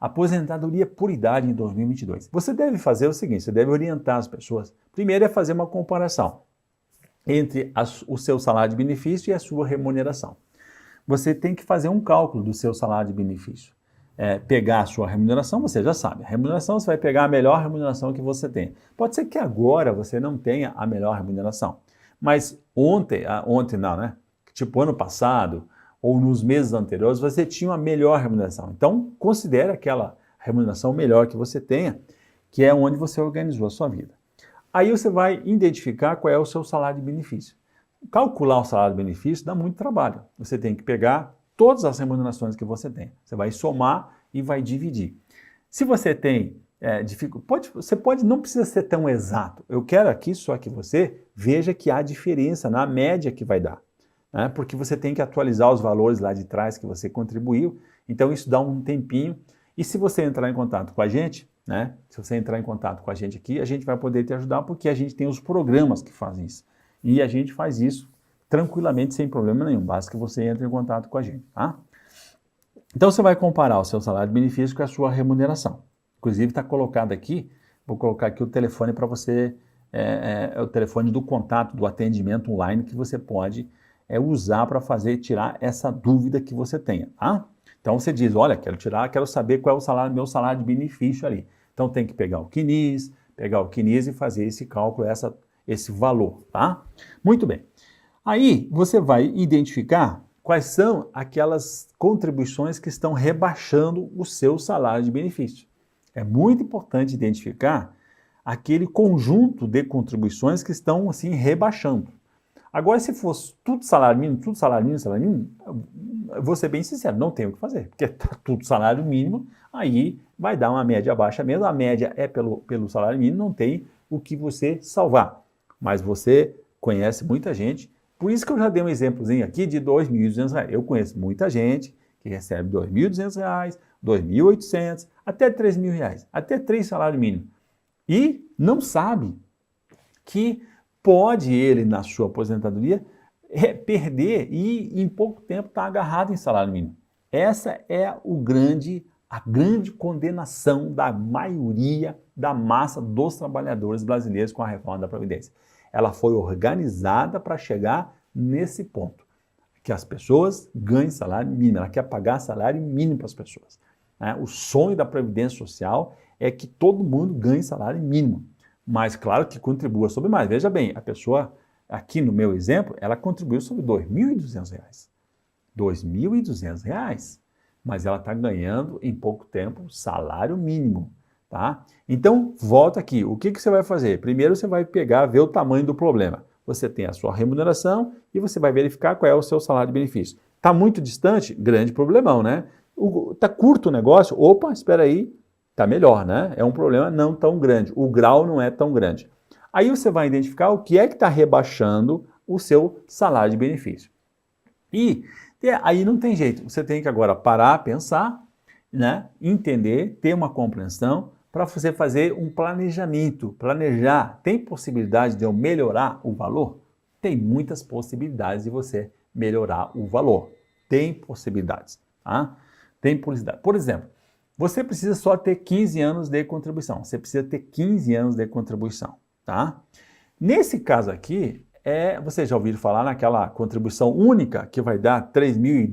aposentadoria por idade em 2022. Você deve fazer o seguinte, você deve orientar as pessoas. Primeiro é fazer uma comparação entre o seu salário de benefício e a sua remuneração. Você tem que fazer um cálculo do seu salário de benefício. Pegar a sua remuneração, você já sabe. A remuneração, você vai pegar a melhor remuneração que você tem. Pode ser que agora você não tenha a melhor remuneração, mas ontem não, né? Tipo ano passado ou nos meses anteriores, você tinha uma melhor remuneração. Então, considere aquela remuneração melhor que você tenha, que é onde você organizou a sua vida. Aí você vai identificar qual é o seu salário de benefício. Calcular o salário de benefício dá muito trabalho. Você tem que pegar todas as remunerações que você tem. Você vai somar e vai dividir. Se você tem dificuldade, não precisa ser tão exato. Eu quero aqui só que você veja que há diferença na média que vai dar. Né? Porque você tem que atualizar os valores lá de trás que você contribuiu. Então isso dá um tempinho. E se você entrar em contato com a gente, né? Se você entrar em contato com a gente aqui, a gente vai poder te ajudar porque a gente tem os programas que fazem isso. E a gente faz isso tranquilamente, sem problema nenhum. Basta que você entre em contato com a gente, tá? Então você vai comparar o seu salário de benefício com a sua remuneração. Inclusive está colocado aqui, vou colocar aqui o telefone para você, o telefone do contato, do atendimento online que você pode usar para tirar essa dúvida que você tenha, tá? Então você diz, olha, quero saber qual é o meu salário de benefício ali. Então tem que pegar o CNIS e fazer esse cálculo, esse valor, tá? Muito bem. Aí você vai identificar quais são aquelas contribuições que estão rebaixando o seu salário de benefício. É muito importante identificar aquele conjunto de contribuições que estão assim rebaixando. Agora, se fosse tudo salário mínimo, eu vou ser bem sincero, não tem o que fazer, porque tá tudo salário mínimo, aí vai dar uma média baixa mesmo, a média é pelo salário mínimo, não tem o que você salvar. Mas você conhece muita gente, por isso que eu já dei um exemplozinho aqui de R$ 2.200. Eu conheço muita gente que recebe R$ 2.200, R$ 2.800, até R$ 3.000, até 3 salários mínimos. E não sabe que pode ele, na sua aposentadoria, perder e em pouco tempo estar agarrado em salário mínimo. Essa é a grande condenação da maioria da massa dos trabalhadores brasileiros com a reforma da Previdência. Ela foi organizada para chegar nesse ponto, que as pessoas ganhem salário mínimo, ela quer pagar salário mínimo para as pessoas. Né? O sonho da Previdência Social é que todo mundo ganhe salário mínimo. Mas claro que contribua sobre mais. Veja bem, a pessoa, aqui no meu exemplo, ela contribuiu sobre R$ 2.200. R$ 2.200. Mas ela está ganhando em pouco tempo salário mínimo, tá? Então, volta aqui. O que você vai fazer? Primeiro você vai ver o tamanho do problema. Você tem a sua remuneração e você vai verificar qual é o seu salário de benefício. Está muito distante? Grande problemão, né? Está curto o negócio? Opa, espera aí. Está melhor, né? É um problema não tão grande. O grau não é tão grande. Aí você vai identificar o que é que está rebaixando o seu salário de benefício. E aí não tem jeito. Você tem que agora parar, pensar, né? Entender, ter uma compreensão para você fazer um planejamento. Planejar. Tem possibilidade de eu melhorar o valor? Tem muitas possibilidades de você melhorar o valor. Tem possibilidades, tá? Tem possibilidade. Por exemplo, você precisa só ter 15 anos de contribuição. Você precisa ter 15 anos de contribuição, tá? Nesse caso aqui, vocês já ouviram falar naquela contribuição única que vai dar 3 mil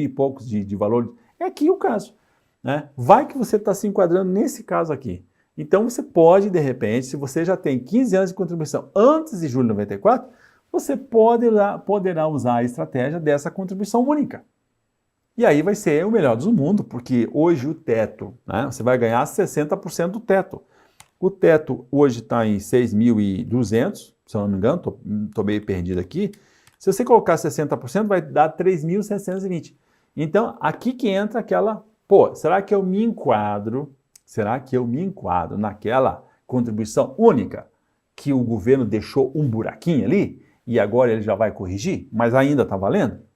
e poucos de valor? É aqui o caso, né? Vai que você está se enquadrando nesse caso aqui. Então você pode, de repente, se você já tem 15 anos de contribuição antes de julho de 94, você poderá usar a estratégia dessa contribuição única. E aí vai ser o melhor do mundo, porque hoje o teto, né, você vai ganhar 60% do teto. O teto hoje está em 6.200, se eu não me engano, estou meio perdido aqui. Se você colocar 60%, vai dar 3.720. Então, aqui que entra aquela, será que eu me enquadro naquela contribuição única que o governo deixou um buraquinho ali e agora ele já vai corrigir, mas ainda está valendo?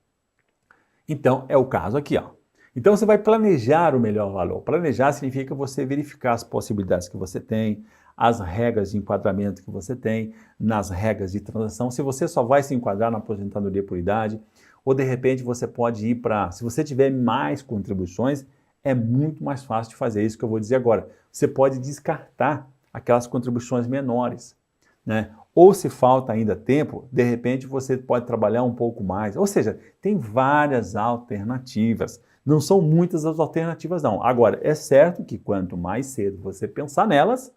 Então, é o caso aqui, ó. Então, você vai planejar o melhor valor. Planejar significa você verificar as possibilidades que você tem, as regras de enquadramento que você tem, nas regras de transação. Se você só vai se enquadrar na aposentadoria por idade, ou de repente você pode ir se você tiver mais contribuições, é muito mais fácil de fazer isso que eu vou dizer agora. Você pode descartar aquelas contribuições menores, né? Ou se falta ainda tempo, de repente você pode trabalhar um pouco mais. Ou seja, tem várias alternativas. Não são muitas as alternativas, não. Agora, é certo que quanto mais cedo você pensar nelas,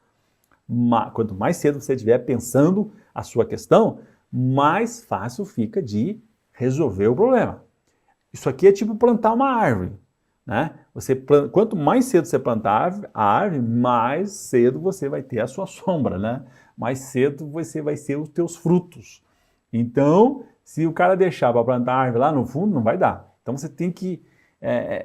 quanto mais cedo você estiver pensando a sua questão, mais fácil fica de resolver o problema. Isso aqui é tipo plantar uma árvore, né? Quanto mais cedo você plantar a árvore, mais cedo você vai ter a sua sombra, né? Mais cedo você vai ter os teus frutos. Então, se o cara deixar para plantar a árvore lá no fundo, não vai dar. Então você tem que...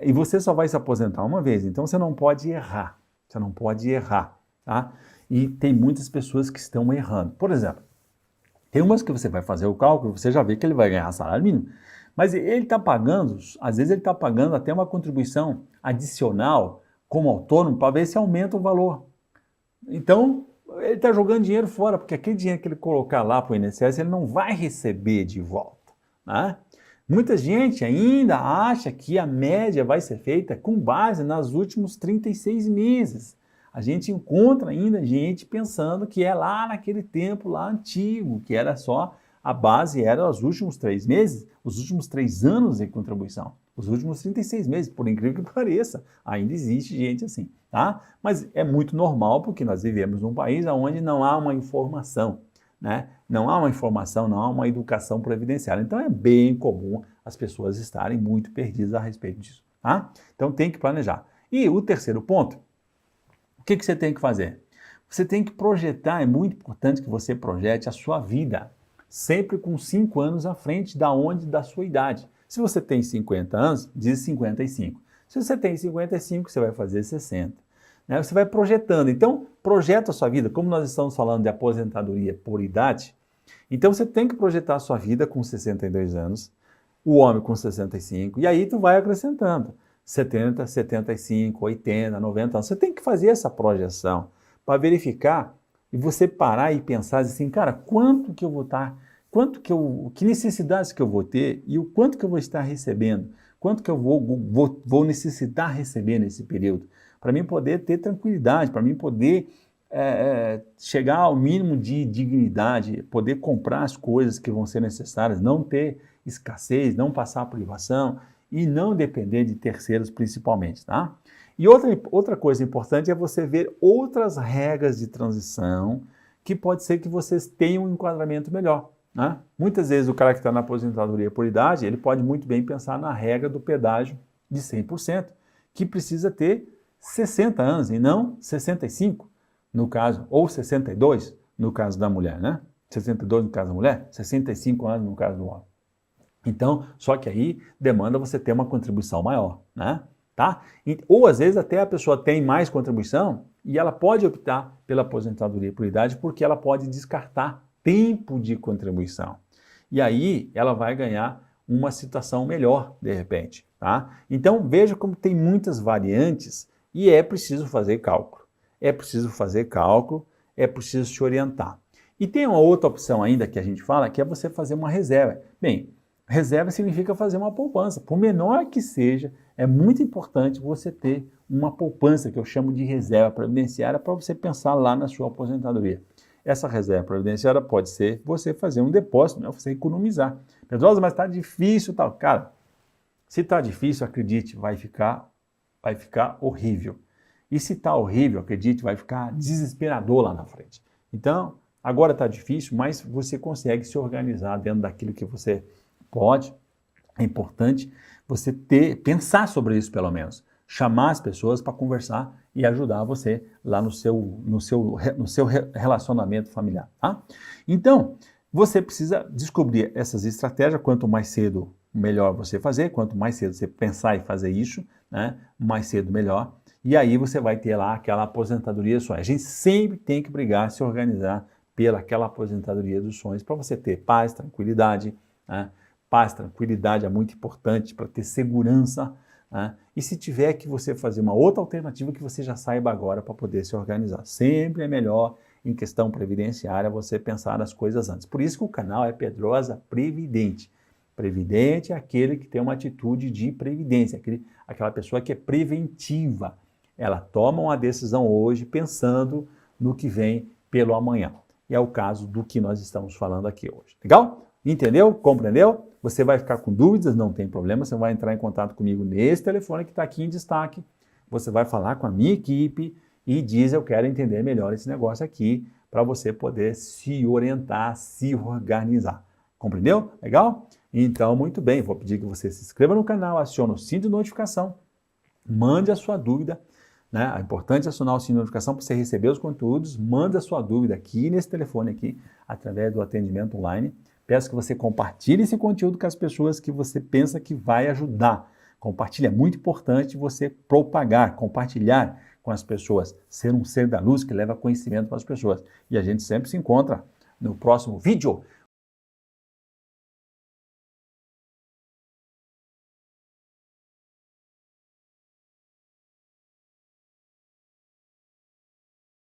e você só vai se aposentar uma vez, então você não pode errar. Você não pode errar, tá? E tem muitas pessoas que estão errando. Por exemplo, tem umas que você vai fazer o cálculo, você já vê que ele vai ganhar salário mínimo, mas ele está pagando, às vezes ele está pagando até uma contribuição adicional como autônomo para ver se aumenta o valor. Então, ele está jogando dinheiro fora, porque aquele dinheiro que ele colocar lá para o INSS, ele não vai receber de volta, né? Muita gente ainda acha que a média vai ser feita com base nos últimos 36 meses. A gente encontra ainda gente pensando que é lá naquele tempo lá antigo, que era só, a base era os últimos 3 meses, os últimos 3 anos de contribuição, os últimos 36 meses, por incrível que pareça, ainda existe gente assim, tá? Mas é muito normal porque nós vivemos num país onde não há uma informação, né? Não há uma informação, não há uma educação previdenciária, então é bem comum as pessoas estarem muito perdidas a respeito disso, tá? Então tem que planejar. E o terceiro ponto, o que você tem que fazer? Você tem que projetar, é muito importante que você projete a sua vida, sempre com 5 anos à frente da sua idade. Se você tem 50 anos, diz 55. Se você tem 55, você vai fazer 60. Né? Você vai projetando. Então, projeta a sua vida, como nós estamos falando de aposentadoria por idade, então você tem que projetar a sua vida com 62 anos, o homem com 65, e aí tu vai acrescentando. 70, 75, 80, 90 anos. Você tem que fazer essa projeção para verificar e você parar e pensar assim, cara, quanto que eu vou estar, que necessidades que eu vou ter e o quanto que eu vou estar recebendo, quanto que eu vou necessitar receber nesse período, para mim poder ter tranquilidade, para mim poder chegar ao mínimo de dignidade, poder comprar as coisas que vão ser necessárias, não ter escassez, não passar privação, e não depender de terceiros principalmente, tá? E outra coisa importante é você ver outras regras de transição que pode ser que vocês tenham um enquadramento melhor, né? Muitas vezes o cara que está na aposentadoria por idade, ele pode muito bem pensar na regra do pedágio de 100%, que precisa ter 60 anos e não 65, no caso, ou 62 no caso da mulher, né? 62 no caso da mulher, 65 anos no caso do homem. Então, só que aí demanda você ter uma contribuição maior, né? Tá? Ou às vezes até a pessoa tem mais contribuição e ela pode optar pela aposentadoria por idade porque ela pode descartar tempo de contribuição. E aí ela vai ganhar uma situação melhor de repente, tá? Então veja como tem muitas variantes e é preciso fazer cálculo. É preciso fazer cálculo, é preciso se orientar. E tem uma outra opção ainda que a gente fala que é você fazer uma reserva. Bem, reserva significa fazer uma poupança. Por menor que seja, é muito importante você ter uma poupança, que eu chamo de reserva previdenciária, para você pensar lá na sua aposentadoria. Essa reserva previdenciária pode ser você fazer um depósito, né, você economizar. Pedrosa, mas está difícil tal. Cara, se está difícil, acredite, vai ficar horrível. E se está horrível, acredite, vai ficar desesperador lá na frente. Então, agora está difícil, mas você consegue se organizar dentro daquilo que você pode. É importante você pensar sobre isso pelo menos, chamar as pessoas para conversar e ajudar você lá no seu relacionamento familiar, tá? Então, você precisa descobrir essas estratégias, quanto mais cedo melhor você fazer, quanto mais cedo você pensar e fazer isso, né, mais cedo melhor, e aí você vai ter lá aquela aposentadoria dos sonhos. A gente sempre tem que brigar, se organizar pelaquela aposentadoria dos sonhos, para você ter paz, tranquilidade, né? Paz, tranquilidade é muito importante para ter segurança, né? E se tiver que você fazer uma outra alternativa, que você já saiba agora para poder se organizar. Sempre é melhor, em questão previdenciária, você pensar nas coisas antes. Por isso que o canal é Pedrosa Previdente. Previdente é aquele que tem uma atitude de previdência, aquela pessoa que é preventiva. Ela toma uma decisão hoje pensando no que vem pelo amanhã. E é o caso do que nós estamos falando aqui hoje. Legal? Entendeu? Compreendeu? Você vai ficar com dúvidas, não tem problema, você vai entrar em contato comigo nesse telefone que está aqui em destaque, você vai falar com a minha equipe e diz, eu quero entender melhor esse negócio aqui, para você poder se orientar, se organizar. Compreendeu? Legal? Então, muito bem, vou pedir que você se inscreva no canal, acione o sininho de notificação, mande a sua dúvida, né? É importante acionar o sininho de notificação para você receber os conteúdos, manda a sua dúvida aqui nesse telefone aqui, através do atendimento online. Peço que você compartilhe esse conteúdo com as pessoas que você pensa que vai ajudar. Compartilhe, é muito importante você propagar, compartilhar com as pessoas, ser um ser da luz que leva conhecimento para as pessoas. E a gente sempre se encontra no próximo vídeo.